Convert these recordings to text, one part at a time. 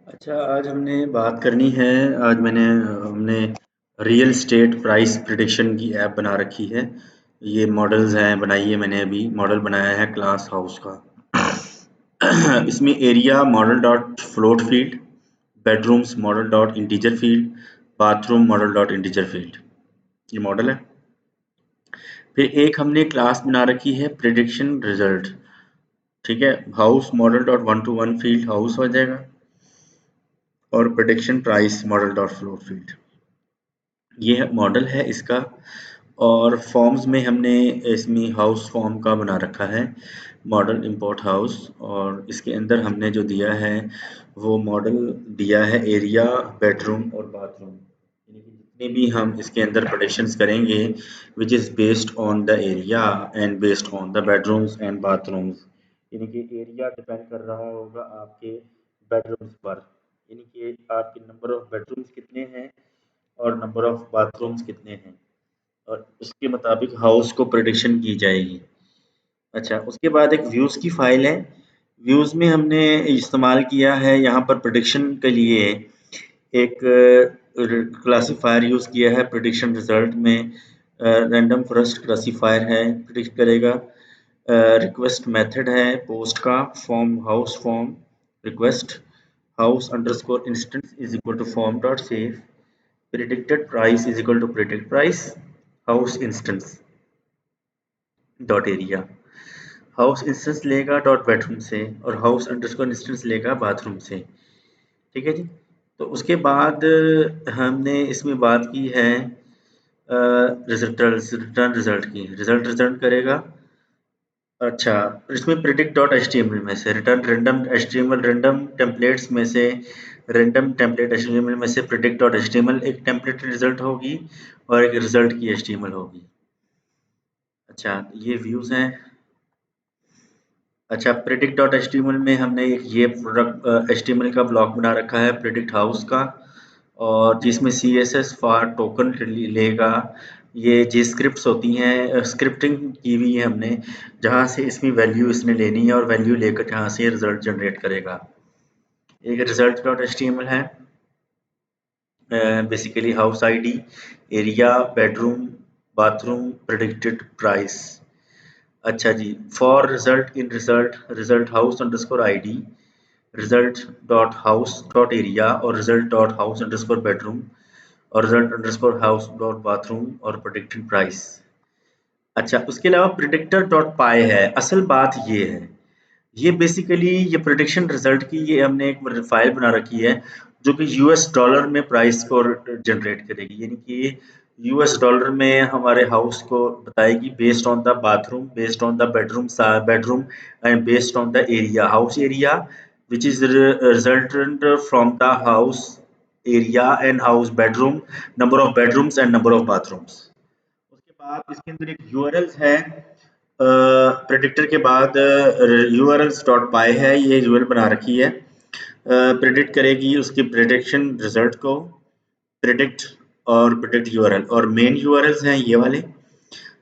अच्छा, आज हमने बात करनी है। आज हमने रियल एस्टेट प्राइस प्रिडिक्शन की ऐप बना रखी है। ये मॉडल्स हैं, बनाई है मैंने, अभी मॉडल बनाया है क्लास हाउस का। इसमें area model dot float field, bedrooms model dot integer field, bathroom model dot integer field, ये मॉडल है। फिर एक हमने क्लास बना रखी है प्रिडिक्शन रिजल्ट। ठीक है, house model dot one two one field house हो जाएगा, और prediction price model dot float field, ये मॉडल है इसका। और फॉर्म्स में हमने इसमें हाउस फॉर्म का बना रखा है, मॉडल इंपोर्ट हाउस। और इसके अंदर हमने जो दिया है वो मॉडल दिया है एरिया, बेडरूम और बाथरूम, यानी कि जितने भी हम इसके अंदर प्रोडिक्शंस करेंगे which is based on the area and based on the bedrooms and bathrooms. यानी कि एरिया डिपेंड कर रहा होगा आपके बेडरूम्स पर, यानी कि आपके नंबर ऑफ बेडरूम्स कितने हैं और नंबर ऑफ बाथरूम्स कितने हैं, और उसके मुताबिक हाउस को प्रेडिक्शन की जाएगी। अच्छा, उसके बाद एक व्यूज़ की फ़ाइल है। व्यूज़ में हमने इस्तेमाल किया है यहाँ पर प्रेडिक्शन के लिए एक क्लासिफायर यूज़ किया है प्रेडिक्शन रिजल्ट में। रैंडम फॉरेस्ट क्लासिफायर है, प्रिडिक्ट करेगा। रिक्वेस्ट मेथड है पोस्ट का, form house form request house underscore instance is equal to form dot save, predicted price is equal to predict price house instance dot area, house instance लेगा dot bedroom से, और house underscore instance लेगा bathroom से। ठीक है जी। तो उसके बाद हमने इसमें बात की है रिटर्न रिजल्ट की। रिजल्ट रिटर्न करेगा। अच्छा, इसमें predict dot H T M L में से return random H T M L, random templates में से random template H T M L में से predict dot H T M L एक टेम्पलेट रिजल्ट होगी और एक रिजल्ट की एच टी एम एल होगी। अच्छा, ये व्यूज़ हैं। अच्छा, predict dot H T M L में हमने एक ये product H T M L का ब्लॉक बना रखा है प्रिडिक्ट हाउस का, और जिसमें C S S for token लेगा। ये जी स्क्रिप्ट्स होती हैं, स्क्रिप्टिंग की हुई है हमने, जहाँ से इसमें वैल्यू इसने लेनी है और वैल्यू लेकर जहाँ से रिजल्ट जनरेट करेगा। एक result dot H T M L है, basically house I D, area, bedroom, bathroom, predicted price. अच्छा जी, for result in result, result house underscore I D, result dot house dot area, और result dot house underscore bedroom, और result underscore house dot bathroom, और predicted price. अच्छा, उसके अलावा predictor dot पाई है। असल बात ये है, ये बेसिकली ये प्रिडिक्शन रिजल्ट की ये हमने एक फाइल बना रखी है जो कि यूएस डॉलर में प्राइस को जनरेट करेगी, यानी कि यूएस डॉलर में हमारे हाउस को बताएगी based on the bathroom, based on the bedroom and based on the area, house area which is resultant from the house area and house bedroom, number of bedrooms and number of bathrooms. उसके बाद इसके अंदर एक URLs है, predictor के बाद URLs dot पाई है, ये यूआरएल बना रखी है। प्रेडिक्ट करेगी उसकी प्रेडिक्शन रिजल्ट को, प्रेडिक्ट और प्रेडिक्ट यूआरएल, और मेन यूआरएल्स हैं ये वाले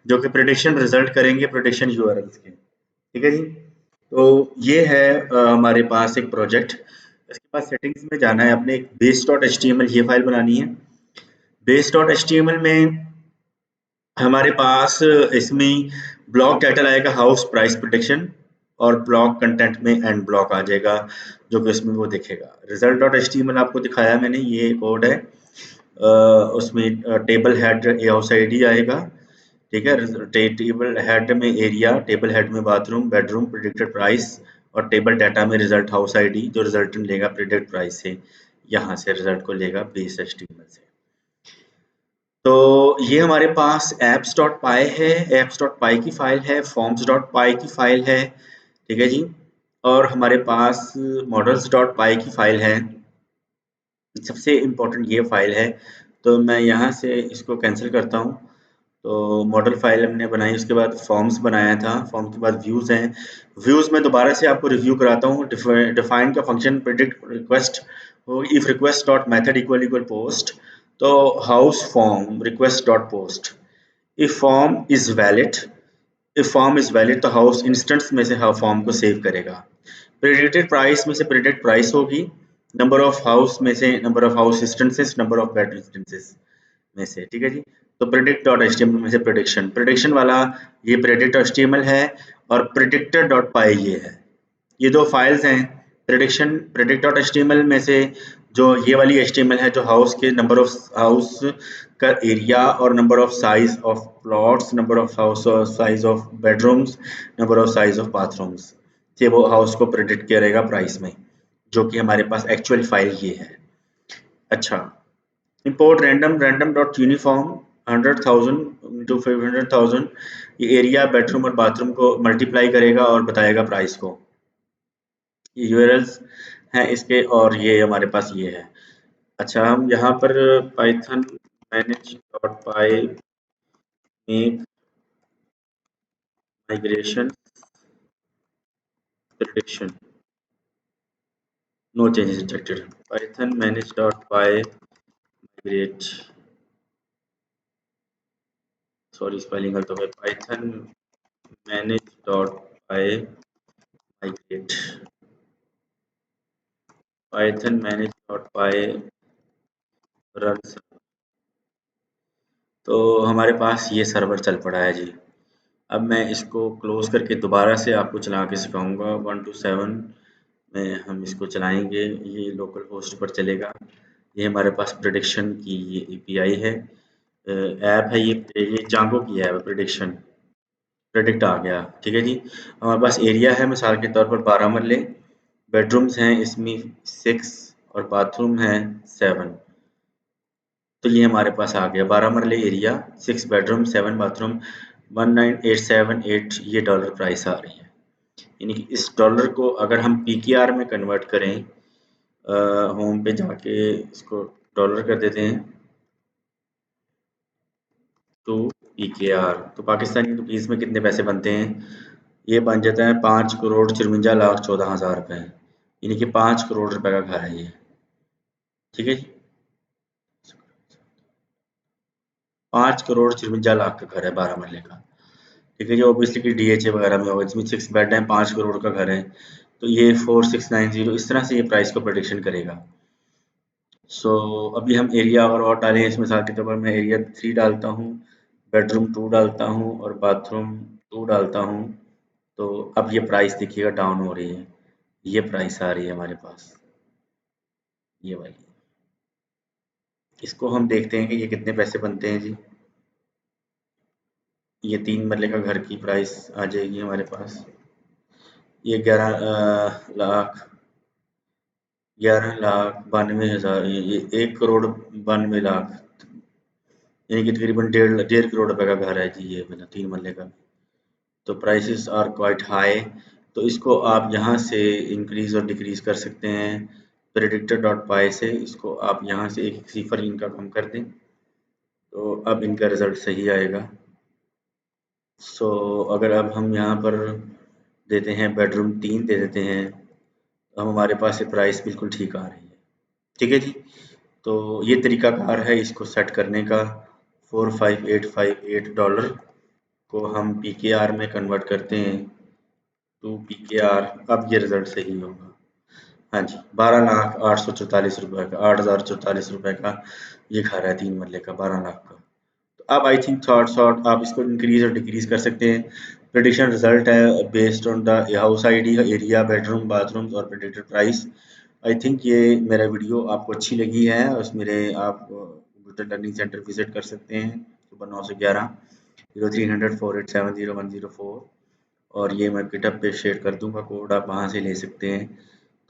जो कि प्रेडिक्शन रिजल्ट करेंगे प्रेडिक्शन यूआरएल्स के। ठीक है जी। तो ये है हमारे पास एक प्रोजेक्ट। इसके बाद सेटिंग्स में जाना है, अपने एक base dot H T M L ये फाइल बनानी है। Base dot H T M L में हमारे पास इसमें ब्लॉक टाइटल आएगा हाउस प्राइस प्रोटेक्शन, और ब्लॉक कंटेंट में एंड ब्लॉक आ जाएगा जो कि उसमें वो दिखेगा। Result dot H T M L आपको दिखाया मैंने, ये कोड है। उसमें table head house I D आएगा। ठीक है, टेबल हेड में एरिया, टेबल हेड में बाथरूम, बेडरूम, प्रिडिक्टेड प्राइस, और टेबल डाटा में रिजल्ट हाउस आई डी जो रिजल्ट लेगा प्रिडिक्ट प्राइस से, यहाँ से रिजल्ट को लेगा base H T M L से। तो ये हमारे पास एप्स डॉट पाई है, एप्स डॉट पाई की फाइल है, फॉर्म्स डॉट पाई की फाइल है। ठीक है जी। और हमारे पास मॉडल्स डॉट पाई की फाइल है। सबसे इम्पोर्टेंट ये फाइल है, तो मैं यहाँ से इसको कैंसिल करता हूँ। तो मॉडल फाइल हमने बनाई, उसके बाद फॉर्म्स बनाया था, फॉर्म के बाद व्यूज़ हैं। व्यूज़ में दोबारा से आपको रिव्यू कराता हूँ। डिफाइन का function predict request, if request dot method equal equal post, तो house form request dot post, if form is valid, if form is valid तो हाउस इंस्टेंस में से फॉर्म को सेव करेगा। प्रेडिक्टेड प्राइस में से प्रेडिक्ट प्राइस होगी, number of house में से, number of house instances, number of bed instances में से, ठीक है जी। तो प्रेडिक्ट डॉट एचटीएमएल में से प्रेडिक्शन, प्रेडिक्शन वाला ये प्रेडिक्ट एचटीएमएल है, और प्रेडिक्टर डॉट पाई ये है। ये दो फाइल्स हैं। प्रेडिक्शन प्रेडिक्ट डॉट एचटीएमएल में से जो ये वाली एचटीएमएल है, जो हाउस के नंबर ऑफ हाउस का एरिया और number of size of plots, number of house और size of bedrooms, number of size of bathrooms से वो हाउस को प्रेडिक्ट करेगा प्राइस में, जो कि हमारे पास एक्चुअल फाइल ये है। अच्छा, import random dot uniform 100,000 into 500,000, ये एरिया बेडरूम और बाथरूम को मल्टीप्लाई करेगा और बताएगा प्राइस को। ये यूआरएल्स हैं इसके, और ये हमारे पास ये है। अच्छा, हम यहाँ पर Python manage dot py make migration prediction, no changes detected. Python manage dot py migrate, sorry spelling गलत हो गया, Python manage dot py migrate, Python manage dot py run. तो हमारे पास ये सर्वर चल पड़ा है जी। अब मैं इसको क्लोज करके दोबारा से आपको चला के सिखाऊंगा। 127 में हम इसको चलाएंगे, ये लोकल होस्ट पर चलेगा। ये हमारे पास प्रेडिक्शन की ये एपीआई है, ऐप है, ये जांगो की है प्रेडिक्शन, प्रेडिक्ट आ गया, ठीक है जी। हमारे पास एरिया है मिसाल के तौर पर 12 मरले, बेडरूम्स हैं इसमें 6 और बाथरूम हैं 7। तो ये हमारे पास आ गया 12 मरले एरिया, 6 बेडरूम 7 बाथरूम, 19,878 ये डॉलर प्राइस आ रही है। यानी कि इस डॉलर को अगर हम पीकेआर में कन्वर्ट करें, होम पे जाके इसको डॉलर कर देते हैं टू पीकेआर, तो पाकिस्तानी रुपीस में कितने पैसे बनते हैं? ये बन जाता है 5,54,14,000 रुपए, यानी कि 5 करोड़ रुपए का घर है ये, ठीक है जी। 5,54,लाख का घर है 12 मरले का, ठीक है जी। ऑब्वियसली कि डीएचए वगैरह में होगा, जिसमें 6 बेड है, 5 करोड़ का घर है, तो ये 4690 इस तरह से ये प्राइस को प्रेडिक्शन करेगा। सो अभी हम एरिया और डालें, इसमें मिसाल के तौर पर मैं एरिया 3 डालता हूँ, बेडरूम 2 डालता हूँ और बाथरूम 2 डालता हूँ। तो अब ये प्राइस देखिएगा डाउन हो रही है, ये प्राइस आ रही है हमारे पास, ये वाली। इसको हम देखते हैं कि ये कितने पैसे बनते हैं जी। ये 3 मरले का घर की प्राइस आ जाएगी हमारे पास, ये 11,92,000, ये 1,92,00,000, यानी कि तकरीबन 1.5 करोड़ रुपए का घर है जी ये वाला 3 मरले का। तो प्राइसेस आर क्वाइट हाई, तो इसको आप यहाँ से इंक्रीज और डिक्रीज कर सकते हैं प्रेडिक्टर डॉट पाई से। इसको आप यहाँ से एक सिफर इनका कम कर दें, तो अब इनका रिजल्ट सही आएगा। सो अगर अब हम यहाँ पर देते हैं बेडरूम 3 दे देते हैं, तो हम हमारे पास ये प्राइस बिल्कुल ठीक आ रही है, ठीक है जी। तो ये तरीकाकार है इसको सेट करने का। 45858 डॉलर को हम पीकेआर में कन्वर्ट करते हैं टू पीकेआर, अब ये रिजल्ट सही होगा। हाँ जी, 12,08,44 रुपए का, 8,044 रुपए का ये घर है 3 मरले का, 12 लाख का। तो अब आई थिंक थॉट शॉट आप इसको इंक्रीज और डिक्रीज कर सकते हैं। प्रेडिक्शन रिजल्ट है based on the house ID, area, bedroom, bathrooms और प्रेडिक्टेड प्राइस। आई थिंक ये मेरा वीडियो आपको अच्छी लगी है, और मेरे आप कंप्यूटर लर्निंग सेंटर विजिट कर सकते हैं सुबह 9 से 11, 03004870 104, और ये मैं गिटहब पे शेयर कर दूंगा कोड, आप वहाँ से ले सकते हैं।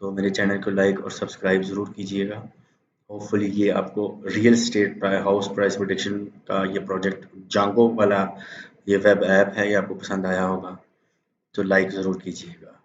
तो मेरे चैनल को लाइक और सब्सक्राइब ज़रूर कीजिएगा। होपफुली ये आपको real estate house price prediction का ये प्रोजेक्ट जांगो वाला ये वेब ऐप है, ये आपको पसंद आया होगा, तो लाइक ज़रूर कीजिएगा।